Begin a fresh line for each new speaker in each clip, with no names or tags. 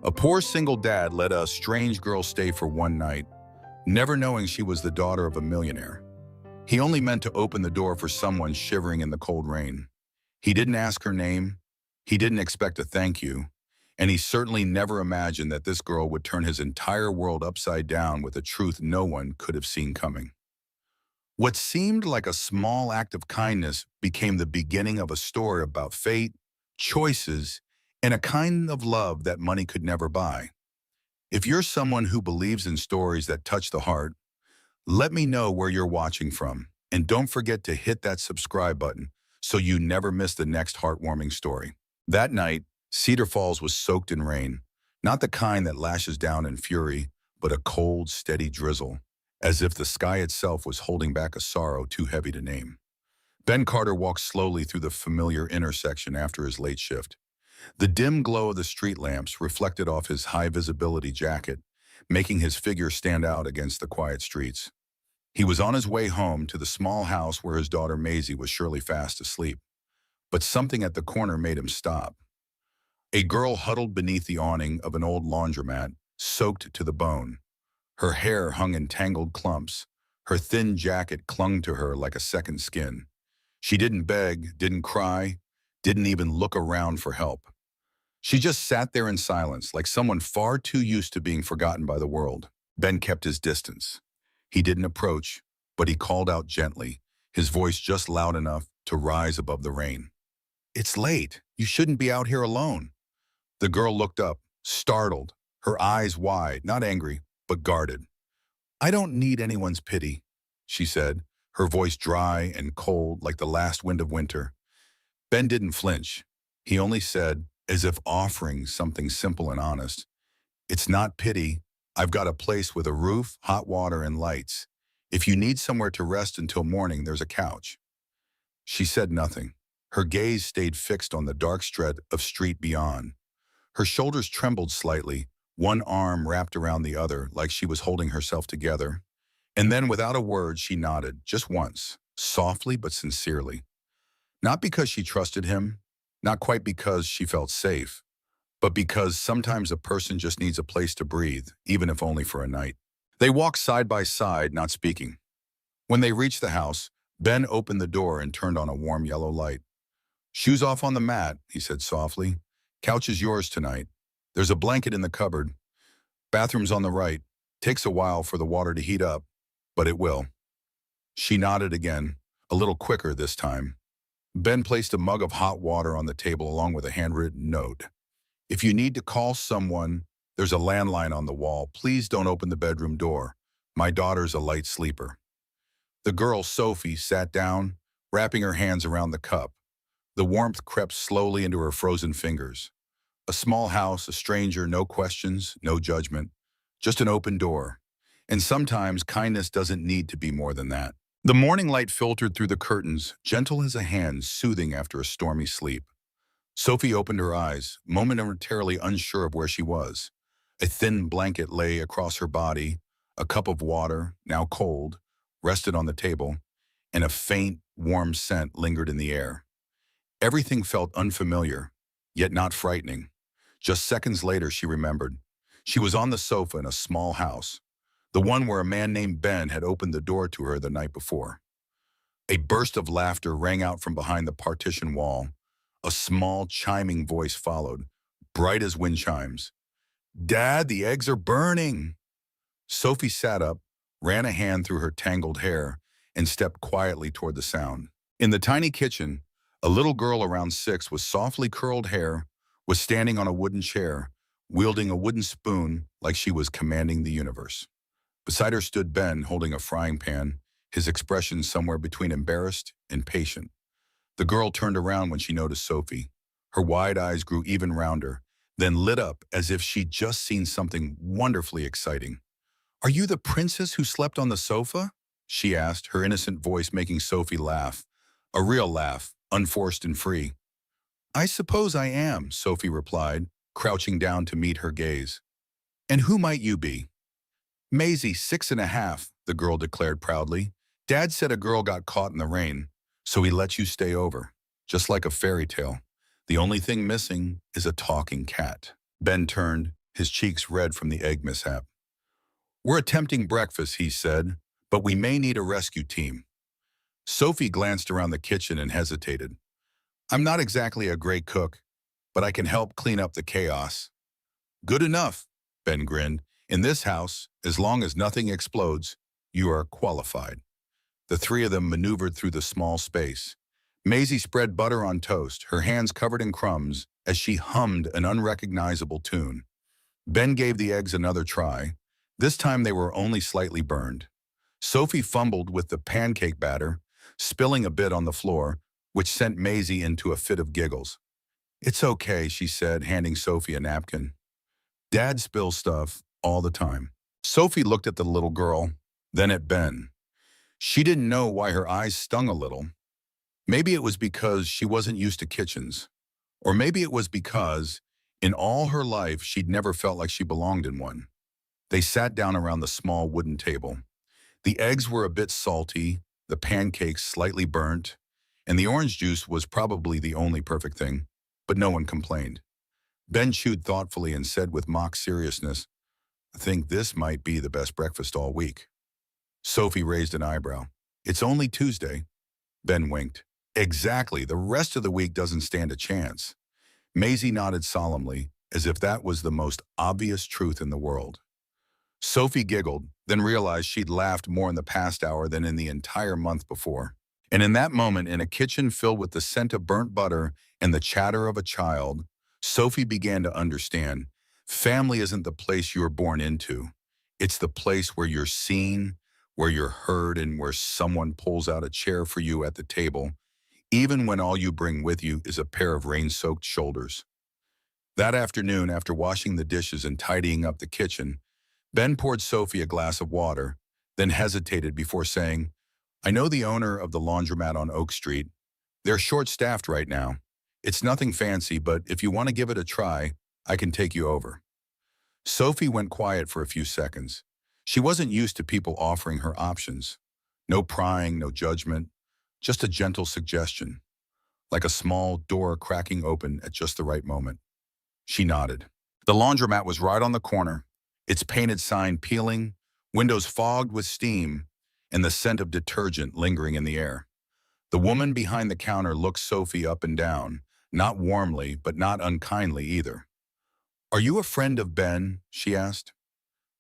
A poor single dad let a strange girl stay for one night, never knowing she was the daughter of a millionaire. He only meant to open the door for someone shivering in the cold rain. He didn't ask her name, he didn't expect a thank you, and he certainly never imagined that this girl would turn his entire world upside down with a truth no one could have seen coming. What seemed like a small act of kindness became the beginning of a story about fate, choices, and a kind of love that money could never buy. If you're someone who believes in stories that touch the heart, let me know where you're watching from. And don't forget to hit that subscribe button so you never miss the next heartwarming story. That night, Cedar Falls was soaked in rain, not the kind that lashes down in fury, but a cold, steady drizzle, as if the sky itself was holding back a sorrow too heavy to name. Ben Carter walked slowly through the familiar intersection after his late shift. The dim glow of the street lamps reflected off his high-visibility jacket, making his figure stand out against the quiet streets. He was on his way home to the small house where his daughter Maisie was surely fast asleep. But something at the corner made him stop. A girl huddled beneath the awning of an old laundromat, soaked to the bone. Her hair hung in tangled clumps. Her thin jacket clung to her like a second skin. She didn't beg, didn't cry, didn't even look around for help. She just sat there in silence, like someone far too used to being forgotten by the world. Ben kept his distance. He didn't approach, but he called out gently, his voice just loud enough to rise above the rain. "It's late. You shouldn't be out here alone." The girl looked up, startled, her eyes wide, not angry, but guarded. "I don't need anyone's pity," she said, her voice dry and cold like the last wind of winter. Ben didn't flinch. He only said, as if offering something simple and honest, "It's not pity. I've got a place with a roof, hot water, and lights. If you need somewhere to rest until morning, there's a couch." She said nothing. Her gaze stayed fixed on the dark stretch of street beyond. Her shoulders trembled slightly, one arm wrapped around the other like she was holding herself together. And then without a word, she nodded, just once, softly but sincerely. Not because she trusted him, not quite because she felt safe, but because sometimes a person just needs a place to breathe, even if only for a night. They walked side by side, not speaking. When they reached the house, Ben opened the door and turned on a warm yellow light. "Shoes off on the mat," he said softly. "Couch is yours tonight. There's a blanket in the cupboard. Bathroom's on the right. Takes a while for the water to heat up, but it will." She nodded again, a little quicker this time. Ben placed a mug of hot water on the table along with a handwritten note. "If you need to call someone, there's a landline on the wall. Please don't open the bedroom door. My daughter's a light sleeper." The girl, Sophie, sat down, wrapping her hands around the cup. The warmth crept slowly into her frozen fingers. A small house, a stranger, no questions, no judgment, just an open door. And sometimes kindness doesn't need to be more than that. The morning light filtered through the curtains, gentle as a hand, soothing after a stormy sleep. Sophie opened her eyes, momentarily unsure of where she was. A thin blanket lay across her body, a cup of water, now cold, rested on the table, and a faint, warm scent lingered in the air. Everything felt unfamiliar, yet not frightening. Just seconds later, she remembered. She was on the sofa in a small house, the one where a man named Ben had opened the door to her the night before. A burst of laughter rang out from behind the partition wall. A small, chiming voice followed, bright as wind chimes. "Dad, the eggs are burning!" Sophie sat up, ran a hand through her tangled hair, and stepped quietly toward the sound. In the tiny kitchen, a little girl around 6 with softly curled hair was standing on a wooden chair, wielding a wooden spoon like she was commanding the universe. Beside her stood Ben, holding a frying pan, his expression somewhere between embarrassed and patient. The girl turned around when she noticed Sophie. Her wide eyes grew even rounder, then lit up as if she'd just seen something wonderfully exciting. "Are you the princess who slept on the sofa?" she asked, her innocent voice making Sophie laugh. A real laugh, unforced and free. "I suppose I am," Sophie replied, crouching down to meet her gaze. "And who might you be?" "Maisie, 6.5, the girl declared proudly. "Dad said a girl got caught in the rain, so he let you stay over. Just like a fairy tale. The only thing missing is a talking cat." Ben turned, his cheeks red from the egg mishap. "We're attempting breakfast," he said, "but we may need a rescue team." Sophie glanced around the kitchen and hesitated. "I'm not exactly a great cook, but I can help clean up the chaos." "Good enough," Ben grinned. "In this house, as long as nothing explodes, you are qualified." The three of them maneuvered through the small space. Maisie spread butter on toast, her hands covered in crumbs, as she hummed an unrecognizable tune. Ben gave the eggs another try. This time they were only slightly burned. Sophie fumbled with the pancake batter, spilling a bit on the floor, which sent Maisie into a fit of giggles. "It's okay," she said, handing Sophie a napkin. "Dad spills stuff all the time." Sophie looked at the little girl, then at Ben. She didn't know why her eyes stung a little. Maybe it was because she wasn't used to kitchens. Or maybe it was because, in all her life, she'd never felt like she belonged in one. They sat down around the small wooden table. The eggs were a bit salty, the pancakes slightly burnt, and the orange juice was probably the only perfect thing, but no one complained. Ben chewed thoughtfully and said with mock seriousness, "I think this might be the best breakfast all week." Sophie raised an eyebrow. "It's only Tuesday." Ben winked. "Exactly, the rest of the week doesn't stand a chance." Maisie nodded solemnly, as if that was the most obvious truth in the world. Sophie giggled, then realized she'd laughed more in the past hour than in the entire month before. And in that moment, in a kitchen filled with the scent of burnt butter and the chatter of a child, Sophie began to understand family isn't the place you were born into. It's the place where you're seen, where you're heard, and where someone pulls out a chair for you at the table, even when all you bring with you is a pair of rain-soaked shoulders. That afternoon, after washing the dishes and tidying up the kitchen, Ben poured Sophie a glass of water, then hesitated before saying, "I know the owner of the laundromat on Oak Street. They're short-staffed right now. It's nothing fancy, but if you want to give it a try, I can take you over." Sophie went quiet for a few seconds. She wasn't used to people offering her options. No prying, no judgment, just a gentle suggestion, like a small door cracking open at just the right moment. She nodded. The laundromat was right on the corner, its painted sign peeling, windows fogged with steam, and the scent of detergent lingering in the air. The woman behind the counter looked Sophie up and down, not warmly, but not unkindly either. "Are you a friend of Ben?" she asked.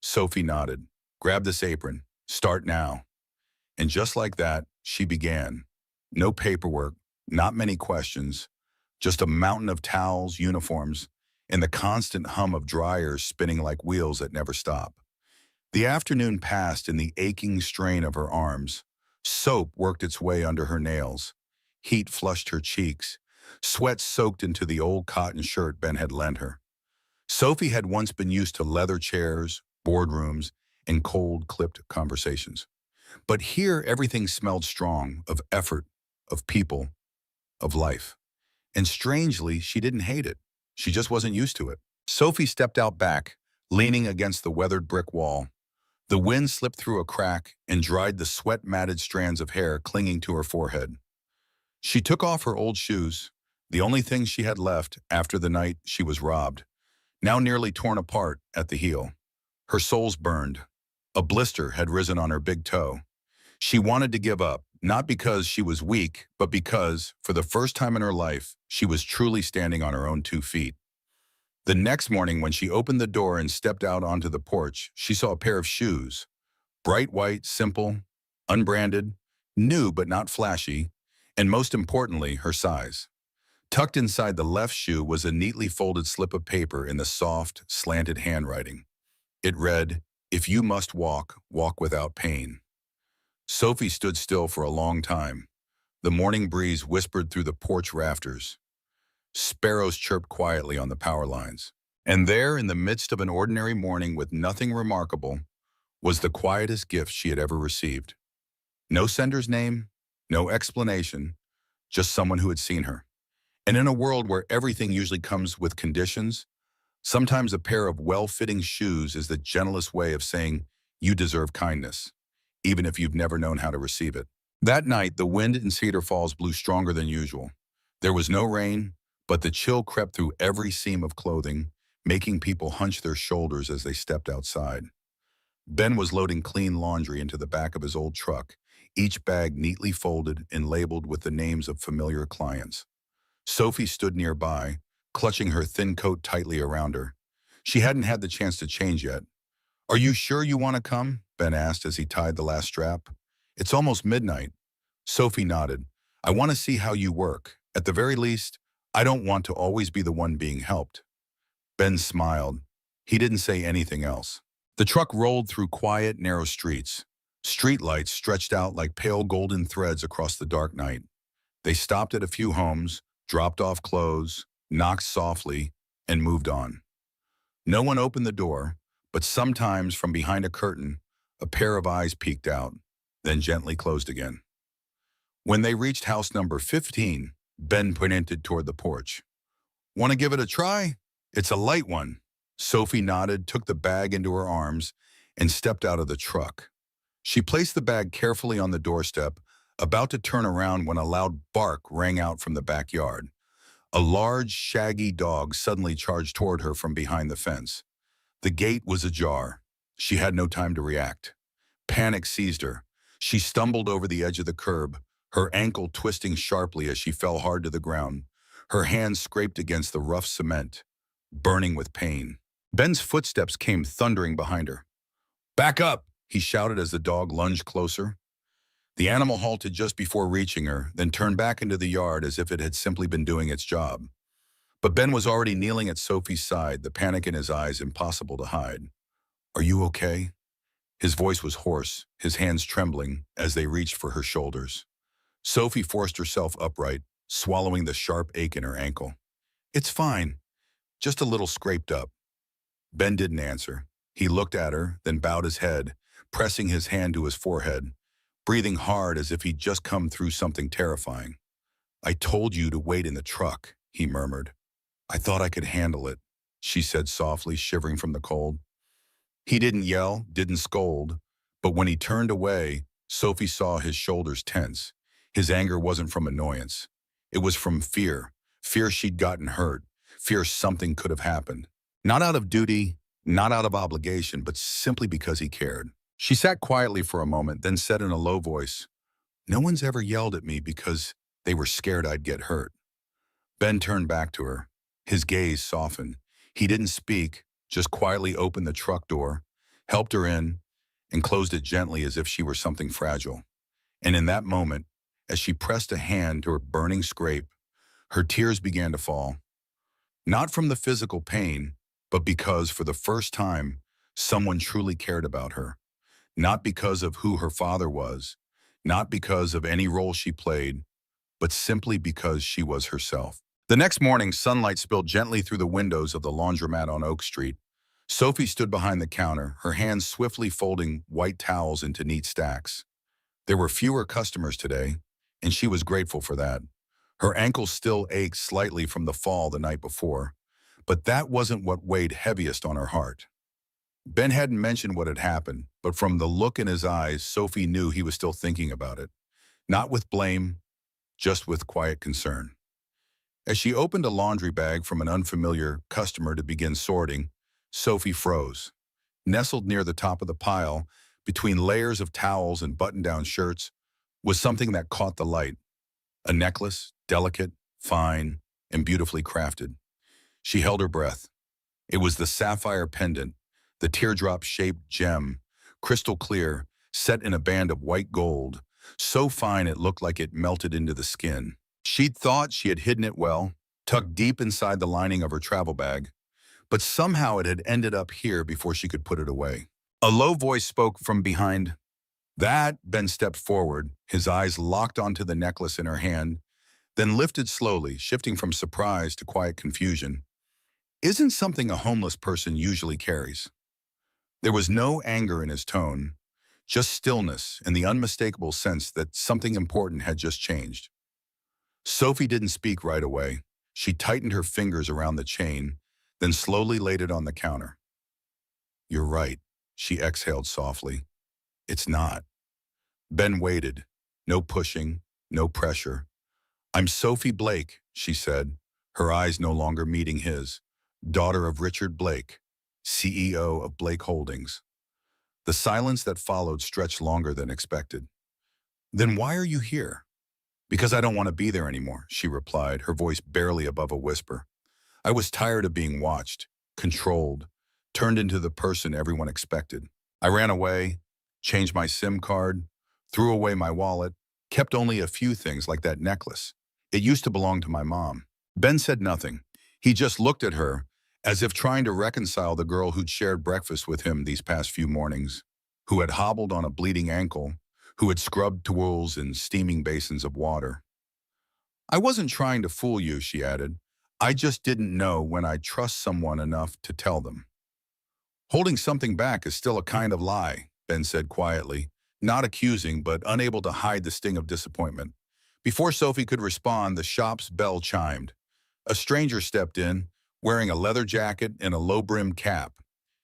Sophie nodded. "Grab this apron. Start now." And just like that, she began. No paperwork, not many questions, just a mountain of towels, uniforms, and the constant hum of dryers spinning like wheels that never stop. The afternoon passed in the aching strain of her arms. Soap worked its way under her nails. Heat flushed her cheeks. Sweat soaked into the old cotton shirt Ben had lent her. Sophie had once been used to leather chairs, boardrooms, and cold-clipped conversations. But here everything smelled strong, of effort, of people, of life. And strangely, she didn't hate it. She just wasn't used to it. Sophie stepped out back, leaning against the weathered brick wall. The wind slipped through a crack and dried the sweat-matted strands of hair clinging to her forehead. She took off her old shoes, the only thing she had left after the night she was robbed, now nearly torn apart at the heel. Her soles burned. A blister had risen on her big toe. She wanted to give up, not because she was weak, but because, for the first time in her life, she was truly standing on her own 2 feet. The next morning, when she opened the door and stepped out onto the porch, she saw a pair of shoes. Bright white, simple, unbranded, new but not flashy, and most importantly, her size. Tucked inside the left shoe was a neatly folded slip of paper in the soft, slanted handwriting. It read, "If you must walk, walk without pain." Sophie stood still for a long time. The morning breeze whispered through the porch rafters. Sparrows chirped quietly on the power lines. And there, in the midst of an ordinary morning with nothing remarkable, was the quietest gift she had ever received. No sender's name, no explanation, just someone who had seen her. And in a world where everything usually comes with conditions, sometimes a pair of well-fitting shoes is the gentlest way of saying you deserve kindness, even if you've never known how to receive it. That night, the wind in Cedar Falls blew stronger than usual. There was no rain, but the chill crept through every seam of clothing, making people hunch their shoulders as they stepped outside. Ben was loading clean laundry into the back of his old truck, each bag neatly folded and labeled with the names of familiar clients. Sophie stood nearby, clutching her thin coat tightly around her. She hadn't had the chance to change yet. "Are you sure you want to come?" Ben asked as he tied the last strap. "It's almost midnight." Sophie nodded. "I want to see how you work. At the very least, I don't want to always be the one being helped." Ben smiled. He didn't say anything else. The truck rolled through quiet, narrow streets. Streetlights stretched out like pale golden threads across the dark night. They stopped at a few homes, dropped off clothes, knocked softly, and moved on. No one opened the door, but sometimes from behind a curtain, a pair of eyes peeked out, then gently closed again. When they reached house number 15, Ben pointed toward the porch. "Want to give it a try? It's a light one." Sophie nodded, took the bag into her arms, and stepped out of the truck. She placed the bag carefully on the doorstep, about to turn around when a loud bark rang out from the backyard. A large, shaggy dog suddenly charged toward her from behind the fence. The gate was ajar. She had no time to react. Panic seized her. She stumbled over the edge of the curb, her ankle twisting sharply as she fell hard to the ground. Her hands scraped against the rough cement, burning with pain. Ben's footsteps came thundering behind her. "Back up!" he shouted as the dog lunged closer. The animal halted just before reaching her, then turned back into the yard as if it had simply been doing its job. But Ben was already kneeling at Sophie's side, the panic in his eyes impossible to hide. "Are you okay?" His voice was hoarse, his hands trembling as they reached for her shoulders. Sophie forced herself upright, swallowing the sharp ache in her ankle. "It's fine, just a little scraped up." Ben didn't answer. He looked at her, then bowed his head, pressing his hand to his forehead, breathing hard as if he'd just come through something terrifying. "I told you to wait in the truck," he murmured. "I thought I could handle it," she said softly, shivering from the cold. He didn't yell, didn't scold, but when he turned away, Sophie saw his shoulders tense. His anger wasn't from annoyance. It was from fear. Fear she'd gotten hurt. Fear something could have happened. Not out of duty, not out of obligation, but simply because he cared. She sat quietly for a moment, then said in a low voice, "No one's ever yelled at me because they were scared I'd get hurt." Ben turned back to her. His gaze softened. He didn't speak, just quietly opened the truck door, helped her in, and closed it gently as if she were something fragile. And in that moment, as she pressed a hand to her burning scrape, her tears began to fall. Not from the physical pain, but because, for the first time, someone truly cared about her. Not because of who her father was, not because of any role she played, but simply because she was herself. The next morning, sunlight spilled gently through the windows of the laundromat on Oak Street. Sophie stood behind the counter, her hands swiftly folding white towels into neat stacks. There were fewer customers today, and she was grateful for that. Her ankles still ached slightly from the fall the night before, but that wasn't what weighed heaviest on her heart. Ben hadn't mentioned what had happened, but from the look in his eyes, Sophie knew he was still thinking about it. Not with blame, just with quiet concern. As she opened a laundry bag from an unfamiliar customer to begin sorting, Sophie froze. Nestled near the top of the pile, between layers of towels and button-down shirts, was something that caught the light. A necklace, delicate, fine, and beautifully crafted. She held her breath. It was the sapphire pendant, the teardrop-shaped gem, crystal clear, set in a band of white gold, so fine it looked like it melted into the skin. She'd thought she had hidden it well, tucked deep inside the lining of her travel bag, but somehow it had ended up here before she could put it away. A low voice spoke from behind. "That," Ben stepped forward, his eyes locked onto the necklace in her hand, then lifted slowly, shifting from surprise to quiet confusion, "isn't something a homeless person usually carries." There was no anger in his tone, just stillness and the unmistakable sense that something important had just changed. Sophie didn't speak right away. She tightened her fingers around the chain, then slowly laid it on the counter. "You're right," she exhaled softly. "It's not." Ben waited. No pushing, no pressure. "I'm Sophie Blake," she said, her eyes no longer meeting his. daughter of Richard Blake, CEO of Blake Holdings. The silence that followed stretched longer than expected. Then why are you here? Because I don't want to be there anymore, she replied, her voice barely above a whisper. I was tired of being watched, controlled, turned into the person everyone expected. I ran away, changed my SIM card, threw away my wallet, kept only a few things like that necklace. It used to belong to my mom. Ben said nothing. He just looked at her, as if trying to reconcile the girl who'd shared breakfast with him these past few mornings, who had hobbled on a bleeding ankle, who had scrubbed towels in steaming basins of water. I wasn't trying to fool you, she added. I just didn't know when I'd trust someone enough to tell them. Holding something back is still a kind of lie, Ben said quietly, not accusing but unable to hide the sting of disappointment. Before Sophie could respond, the shop's bell chimed. A stranger stepped in, wearing a leather jacket and a low-brimmed cap.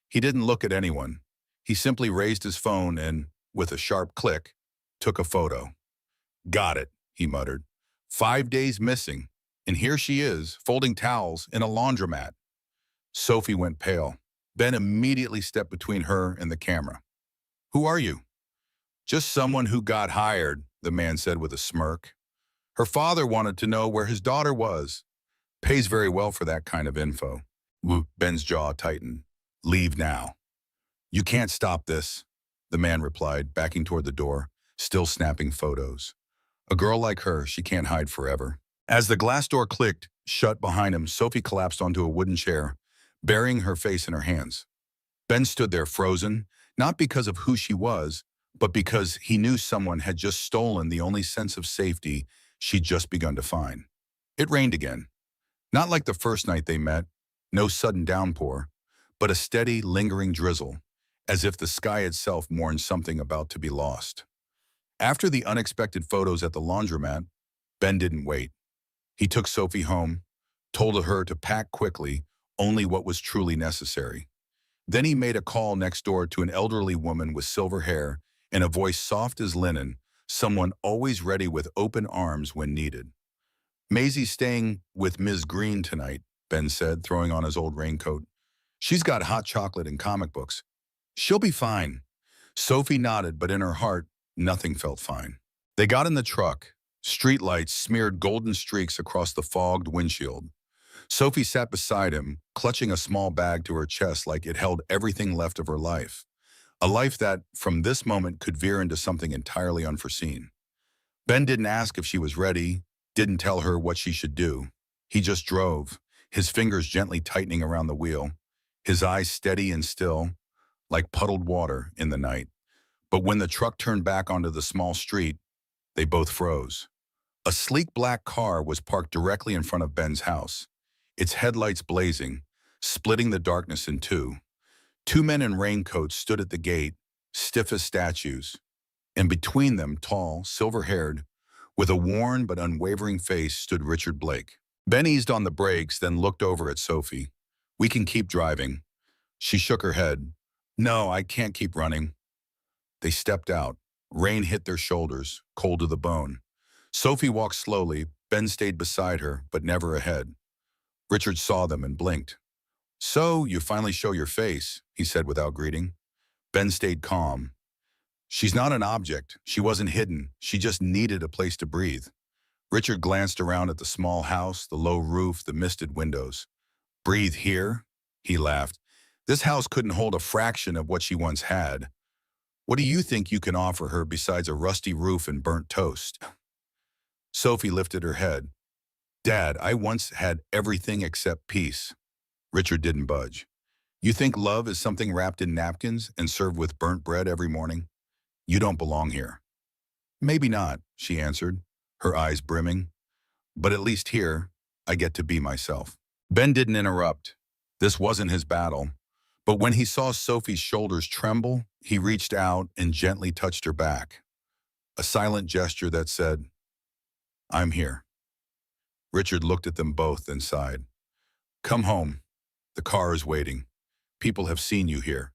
He didn't look at anyone. He simply raised his phone and, with a sharp click, took a photo. Got it, he muttered. 5 days missing, and here she is, folding towels in a laundromat. Sophie went pale. Ben immediately stepped between her and the camera. Who are you? Just someone who got hired, the man said with a smirk. Her father wanted to know where his daughter was. Pays very well for that kind of info. Ben's jaw tightened. Leave now. You can't stop this, the man replied, backing toward the door, still snapping photos. A girl like her, she can't hide forever. As the glass door clicked shut behind him, Sophie collapsed onto a wooden chair, burying her face in her hands. Ben stood there frozen, not because of who she was, but because he knew someone had just stolen the only sense of safety she'd just begun to find. It rained again. Not like the first night they met, no sudden downpour, but a steady, lingering drizzle, as if the sky itself mourned something about to be lost. After the unexpected photos at the laundromat, Ben didn't wait. He took Sophie home, told her to pack quickly, only what was truly necessary. Then he made a call next door to an elderly woman with silver hair and a voice soft as linen, someone always ready with open arms when needed. Maisie's staying with Ms. Green tonight, Ben said, throwing on his old raincoat. She's got hot chocolate and comic books. She'll be fine. Sophie nodded, but in her heart, nothing felt fine. They got in the truck. Streetlights smeared golden streaks across the fogged windshield. Sophie sat beside him, clutching a small bag to her chest like it held everything left of her life. A life that, from this moment, could veer into something entirely unforeseen. Ben didn't ask if she was ready, didn't tell her what she should do. He just drove, his fingers gently tightening around the wheel, his eyes steady and still, like puddled water in the night. But when the truck turned back onto the small street, they both froze. A sleek black car was parked directly in front of Ben's house, its headlights blazing, splitting the darkness in two. Two men in raincoats stood at the gate, stiff as statues, and between them, tall, silver-haired, with a worn but unwavering face, stood Richard Blake. Ben eased on the brakes, then looked over at Sophie. We can keep driving. She shook her head. No, I can't keep running. They stepped out. Rain hit their shoulders, cold to the bone. Sophie walked slowly. Ben stayed beside her, but never ahead. Richard saw them and blinked. So, you finally show your face, he said without greeting. Ben stayed calm. She's not an object. She wasn't hidden. She just needed a place to breathe. Richard glanced around at the small house, the low roof, the misted windows. Breathe here? He laughed. This house couldn't hold a fraction of what she once had. What do you think you can offer her besides a rusty roof and burnt toast? Sophie lifted her head. Dad, I once had everything except peace. Richard didn't budge. You think love is something wrapped in napkins and served with burnt bread every morning? You don't belong here. Maybe not, she answered, her eyes brimming. But at least here, I get to be myself. Ben didn't interrupt. This wasn't his battle. But when he saw Sophie's shoulders tremble, he reached out and gently touched her back. A silent gesture that said, I'm here. Richard looked at them both and sighed. Come home. The car is waiting. People have seen you here.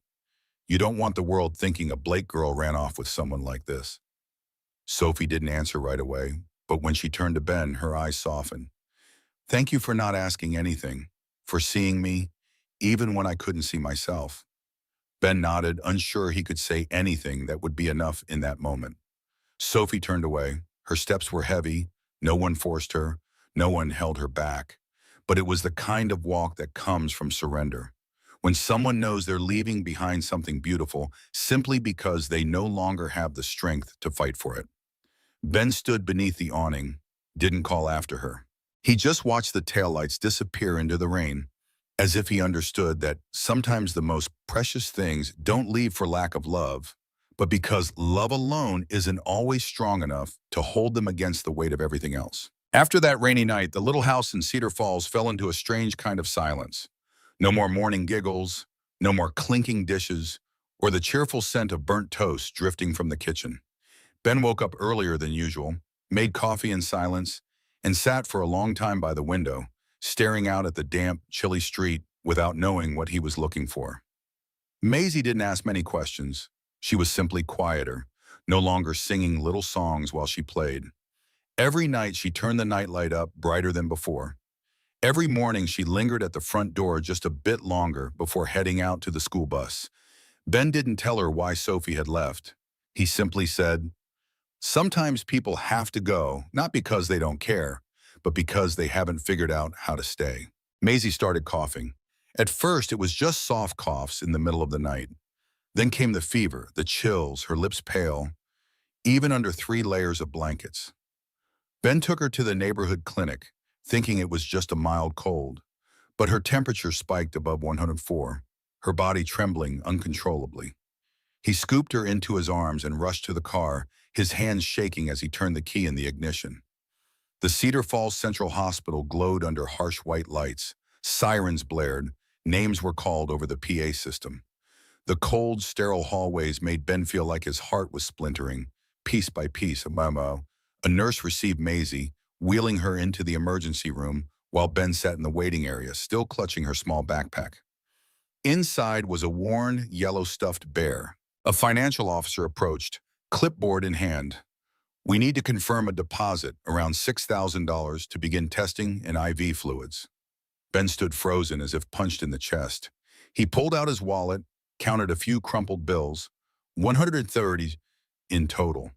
You don't want the world thinking a Blake girl ran off with someone like this. Sophie didn't answer right away, but when she turned to Ben, her eyes softened. Thank you for not asking anything, for seeing me, even when I couldn't see myself. Ben nodded, unsure he could say anything that would be enough in that moment. Sophie turned away. Her steps were heavy. No one forced her. No one held her back. But it was the kind of walk that comes from surrender. When someone knows they're leaving behind something beautiful simply because they no longer have the strength to fight for it. Ben stood beneath the awning, didn't call after her. He just watched the taillights disappear into the rain, as if he understood that sometimes the most precious things don't leave for lack of love, but because love alone isn't always strong enough to hold them against the weight of everything else. After that rainy night, the little house in Cedar Falls fell into a strange kind of silence. No more morning giggles, no more clinking dishes, or the cheerful scent of burnt toast drifting from the kitchen. Ben woke up earlier than usual, made coffee in silence, and sat for a long time by the window, staring out at the damp, chilly street without knowing what he was looking for. Maisie didn't ask many questions. She was simply quieter, no longer singing little songs while she played. Every night she turned the nightlight up brighter than before. Every morning she lingered at the front door just a bit longer before heading out to the school bus. Ben didn't tell her why Sophie had left. He simply said, "Sometimes people have to go, not because they don't care, but because they haven't figured out how to stay." Maisie started coughing. At first, it was just soft coughs in the middle of the night. Then came the fever, the chills, her lips pale, even under 3 layers of blankets. Ben took her to the neighborhood clinic, thinking it was just a mild cold. But her temperature spiked above 104, her body trembling uncontrollably. He scooped her into his arms and rushed to the car, his hands shaking as he turned the key in the ignition. The Cedar Falls Central Hospital glowed under harsh white lights. Sirens blared. Names were called over the PA system. The cold, sterile hallways made Ben feel like his heart was splintering, piece by piece. A nurse received Maisie, wheeling her into the emergency room while Ben sat in the waiting area, still clutching her small backpack. Inside was a worn, yellow stuffed bear. A financial officer approached, clipboard in hand. "We need to confirm a deposit, around $6,000, to begin testing and IV fluids." Ben stood frozen as if punched in the chest. He pulled out his wallet, counted a few crumpled bills, 130 in total.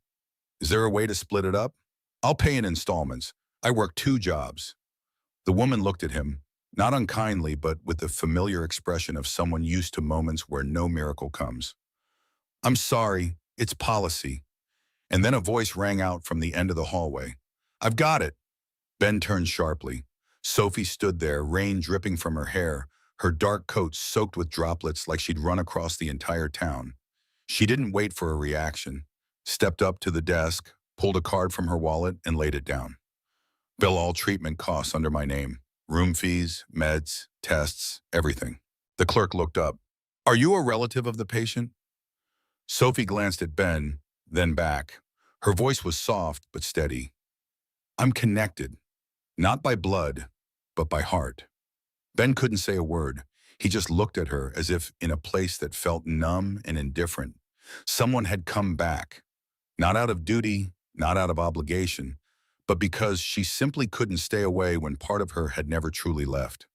"Is there a way to split it up?" "I'll pay in installments. I work 2 jobs." The woman looked at him, not unkindly, but with the familiar expression of someone used to moments where no miracle comes. "I'm sorry, it's policy." And then a voice rang out from the end of the hallway. "I've got it." Ben turned sharply. Sophie stood there, rain dripping from her hair, her dark coat soaked with droplets like she'd run across the entire town. She didn't wait for a reaction, stepped up to the desk, pulled a card from her wallet, and laid it down. "Bill all treatment costs under my name. Room fees, meds, tests, everything." The clerk looked up. "Are you a relative of the patient?" Sophie glanced at Ben, then back. Her voice was soft but steady. "I'm connected, not by blood, but by heart." Ben couldn't say a word. He just looked at her as if in a place that felt numb and indifferent. Someone had come back, not out of duty, not out of obligation, but because she simply couldn't stay away when part of her had never truly left.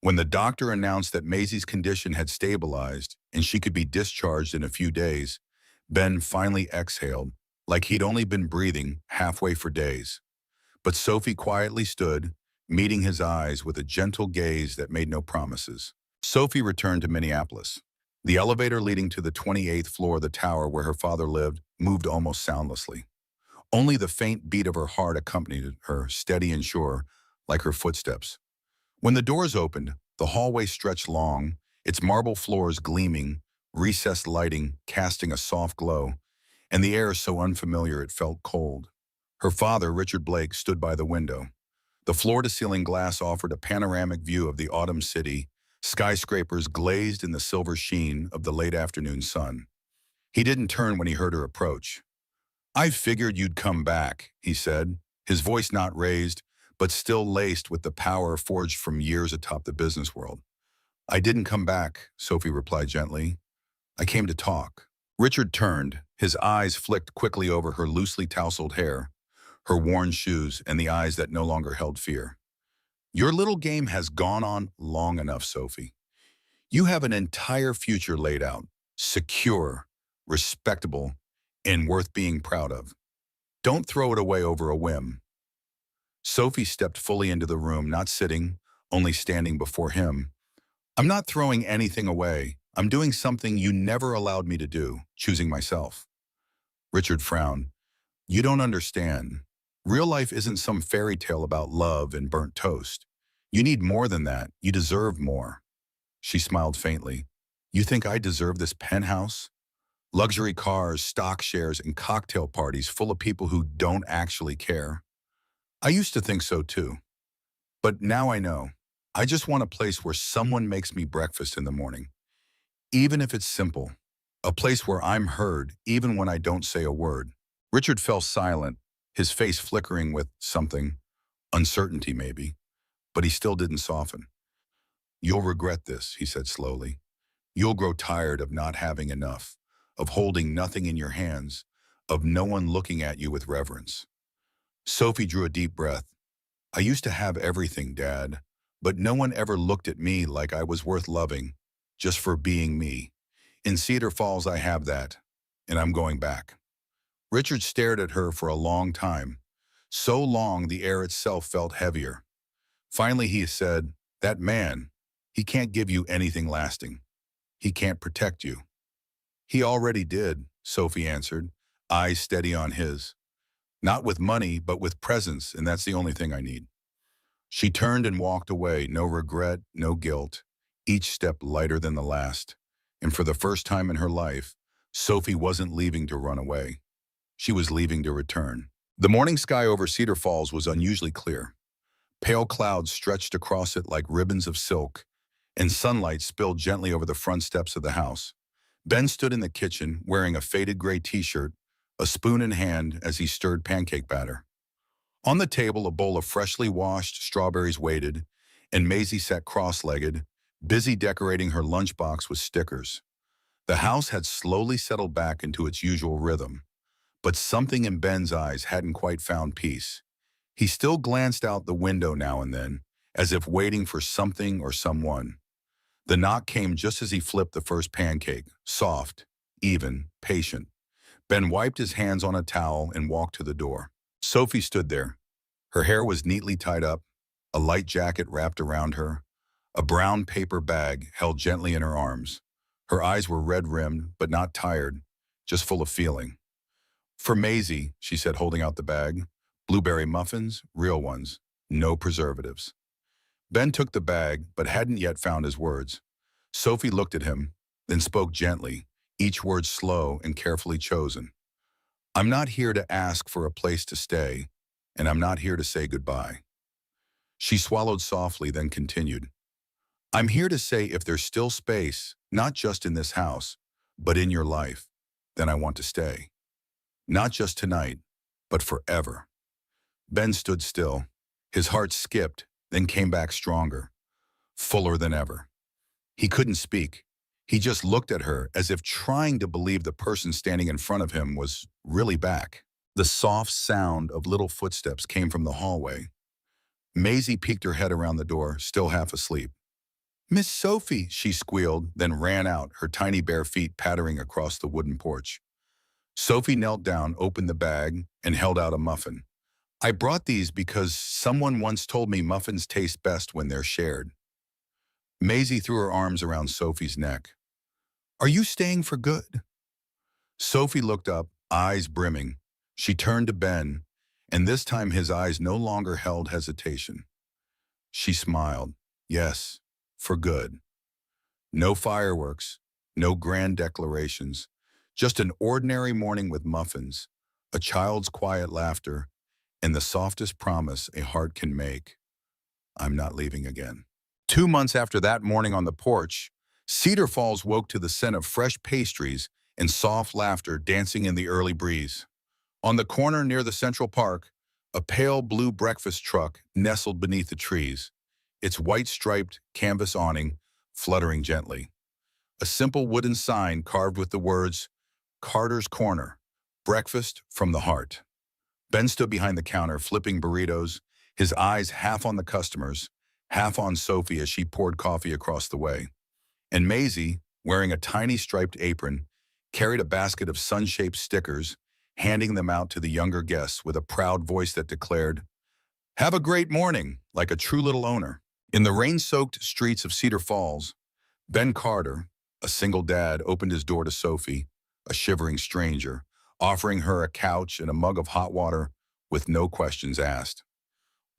When the doctor announced that Maisie's condition had stabilized and she could be discharged in a few days, Ben finally exhaled, like he'd only been breathing halfway for days. But Sophie quietly stood, meeting his eyes with a gentle gaze that made no promises. Sophie returned to Minneapolis. The elevator leading to the 28th floor of the tower where her father lived moved almost soundlessly. Only the faint beat of her heart accompanied her, steady and sure, like her footsteps. When the doors opened, the hallway stretched long, its marble floors gleaming, recessed lighting casting a soft glow, and the air so unfamiliar it felt cold. Her father, Richard Blake, stood by the window. The floor-to-ceiling glass offered a panoramic view of the autumn city, skyscrapers glazed in the silver sheen of the late afternoon sun. He didn't turn when he heard her approach. "I figured you'd come back," he said, his voice not raised, but still laced with the power forged from years atop the business world. "I didn't come back," Sophie replied gently. "I came to talk." Richard turned. His eyes flicked quickly over her loosely tousled hair, her worn shoes, and the eyes that no longer held fear. "Your little game has gone on long enough, Sophie. You have an entire future laid out, secure, respectable, and worth being proud of. Don't throw it away over a whim. Sophie stepped fully into the room, not sitting, only standing before him. I'm not throwing anything away. I'm doing something you never allowed me to do, choosing myself. Richard frowned. You don't understand. Real life isn't some fairy tale about love and burnt toast. You need more than that. You deserve more. She smiled faintly. You think I deserve this penthouse? Luxury cars, stock shares, and cocktail parties full of people who don't actually care. I used to think so too. But now I know. I just want a place where someone makes me breakfast in the morning, even if it's simple. A place where I'm heard, even when I don't say a word. Richard fell silent, his face flickering with something, uncertainty maybe, but he still didn't soften. You'll regret this, he said slowly. You'll grow tired of not having enough, of holding nothing in your hands, of no one looking at you with reverence. Sophie drew a deep breath. I used to have everything, Dad, but no one ever looked at me like I was worth loving, just for being me. In Cedar Falls, I have that, and I'm going back. Richard stared at her for a long time, so long the air itself felt heavier. Finally, he said, that man, he can't give you anything lasting. He can't protect you. He already did, Sophie answered, eyes steady on his. Not with money, but with presence, and that's the only thing I need. She turned and walked away, no regret, no guilt, each step lighter than the last. And for the first time in her life, Sophie wasn't leaving to run away. She was leaving to return. The morning sky over Cedar Falls was unusually clear. Pale clouds stretched across it like ribbons of silk, and sunlight spilled gently over the front steps of the house. Ben stood in the kitchen, wearing a faded gray t-shirt, a spoon in hand as he stirred pancake batter. On the table, a bowl of freshly washed strawberries waited, and Maisie sat cross-legged, busy decorating her lunchbox with stickers. The house had slowly settled back into its usual rhythm, but something in Ben's eyes hadn't quite found peace. He still glanced out the window now and then, as if waiting for something or someone. The knock came just as he flipped the first pancake, soft, even, patient. Ben wiped his hands on a towel and walked to the door. Sophie stood there. Her hair was neatly tied up, a light jacket wrapped around her, a brown paper bag held gently in her arms. Her eyes were red-rimmed, but not tired, just full of feeling. For Maisie, she said, holding out the bag, blueberry muffins, real ones, no preservatives. Ben took the bag, but hadn't yet found his words. Sophie looked at him, then spoke gently, each word slow and carefully chosen. I'm not here to ask for a place to stay, and I'm not here to say goodbye. She swallowed softly, then continued. I'm here to say if there's still space, not just in this house, but in your life, then I want to stay. Not just tonight, but forever. Ben stood still. His heart skipped, then came back stronger, fuller than ever. He couldn't speak. He just looked at her as if trying to believe the person standing in front of him was really back. The soft sound of little footsteps came from the hallway. Maisie peeked her head around the door, still half asleep. Miss Sophie, she squealed, then ran out, her tiny bare feet pattering across the wooden porch. Sophie knelt down, opened the bag, and held out a muffin. I brought these because someone once told me muffins taste best when they're shared. Maisie threw her arms around Sophie's neck. Are you staying for good? Sophie looked up, eyes brimming. She turned to Ben, and this time his eyes no longer held hesitation. She smiled. Yes, for good. No fireworks, no grand declarations, just an ordinary morning with muffins, a child's quiet laughter, and the softest promise a heart can make. I'm not leaving again. 2 months after that morning on the porch, Cedar Falls woke to the scent of fresh pastries and soft laughter dancing in the early breeze. On the corner near the Central Park, a pale blue breakfast truck nestled beneath the trees, its white-striped canvas awning fluttering gently. A simple wooden sign carved with the words, Carter's Corner, breakfast from the heart. Ben stood behind the counter, flipping burritos, his eyes half on the customers, half on Sophie as she poured coffee across the way. And Maisie, wearing a tiny striped apron, carried a basket of sun-shaped stickers, handing them out to the younger guests with a proud voice that declared, "Have a great morning," like a true little owner. In the rain-soaked streets of Cedar Falls, Ben Carter, a single dad, opened his door to Sophie, a shivering stranger, offering her a couch and a mug of hot water with no questions asked.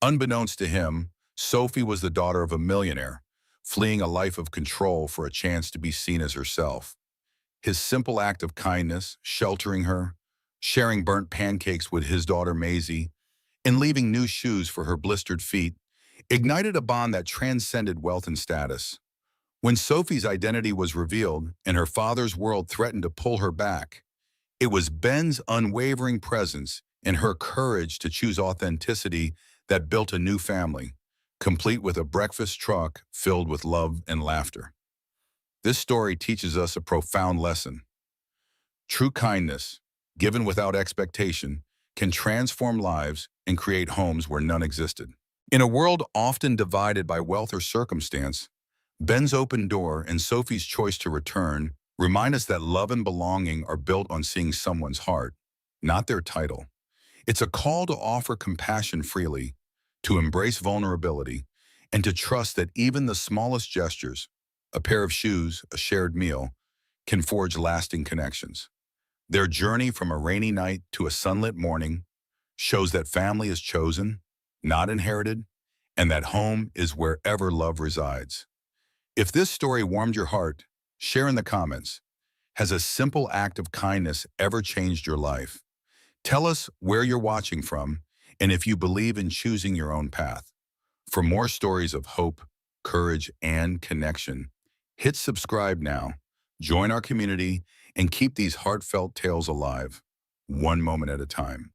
Unbeknownst to him, Sophie was the daughter of a millionaire, fleeing a life of control for a chance to be seen as herself. His simple act of kindness, sheltering her, sharing burnt pancakes with his daughter Maisie, and leaving new shoes for her blistered feet, ignited a bond that transcended wealth and status. When Sophie's identity was revealed and her father's world threatened to pull her back, it was Ben's unwavering presence and her courage to choose authenticity that built a new family, complete with a breakfast truck filled with love and laughter. This story teaches us a profound lesson. True kindness, given without expectation, can transform lives and create homes where none existed. In a world often divided by wealth or circumstance, Ben's open door and Sophie's choice to return remind us that love and belonging are built on seeing someone's heart, not their title. It's a call to offer compassion freely, to embrace vulnerability, and to trust that even the smallest gestures, a pair of shoes, a shared meal, can forge lasting connections. Their journey from a rainy night to a sunlit morning shows that family is chosen, not inherited, and that home is wherever love resides. If this story warmed your heart, share in the comments. Has a simple act of kindness ever changed your life? Tell us where you're watching from and if you believe in choosing your own path. For more stories of hope, courage, and connection, hit subscribe now, join our community, and keep these heartfelt tales alive, one moment at a time.